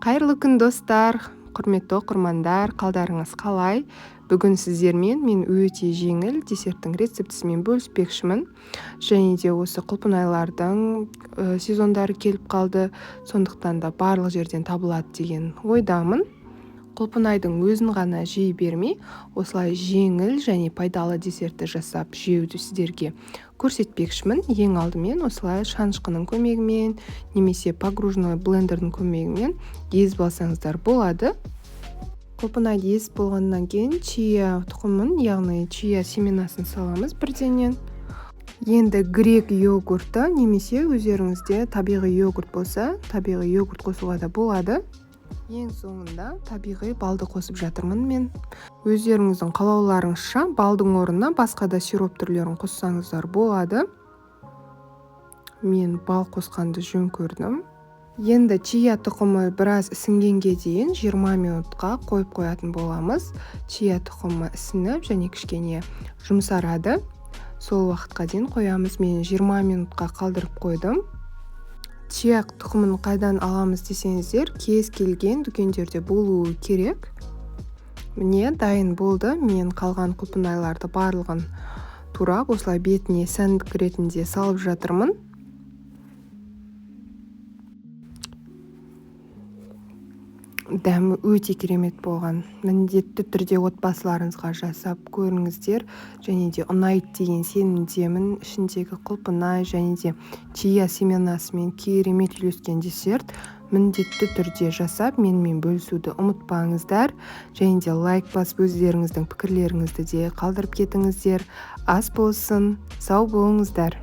Қайырлы күн достар, құрметті оқырмандар, қалдарыңыз қалай? Бүгін сіздермен мен өте жеңіл десерттің рецептісімен бөліспекшімін. Және де осы құлпынайлардың сезондары келіп қалды, сондықтан да барлық жерден табылады деген ойдамын. Құлпынайдың өзін ғана жей бермей, осылай жеңіл және пайдалы десертті жасап жеуді сіздерге көрсетпекшімін. Ең алдымен осылай шанышқының көмегімен немесе погружной блендердің көмегімен езіп алсаңыздар болады. Құлпынайды езіп болғаннан кейін чия тұқымын, яғни чия семенасын саламыз бірденен. Енді грек йогурты немесе өздеріңізде табиғи йогурт болса, табиғи йогурт қосуға да болады. Ең соңында табиғи балды қосып жатырмын мен. Өздеріңіздің қалауларыңызша балдың орнына басқа да сироп түрлерін қоссаңыздар болады. Мен бал қосқанды жөн көрдім. Енді чия тұқымы біраз ісінгенге дейін 20 минутқа қойып қоятын боламыз. Чия тұқымы ісініп және кішкене жұмсарады. Сол уақытқа дейін қоямыз. Мен 20 минутқа қалдырып қойдым. Чия тұқымын қайдан аламыз десеңіздер, кез келген дүкендерде болуы керек. Міне дайын болды. Мен қалған құлпынайларды барлығын турап, осылай бетіне сәндік ретінде салып жатырмын. Дәмі өте керемет болған. Міндетті түрде отбасыларыңызға жасап көріңіздер, және де ұнайды деген сенімдемін. Ішіндегі құлпынай және де чия семенасымен керемет үйлескен десерт. Міндетті түрде жасап менімен бөлісуді ұмытпаңыздар. Және де лайк басып өздеріңіздің пікірлеріңізді де қалдырып кетіңіздер. Ас болсын, сау болыңыздар.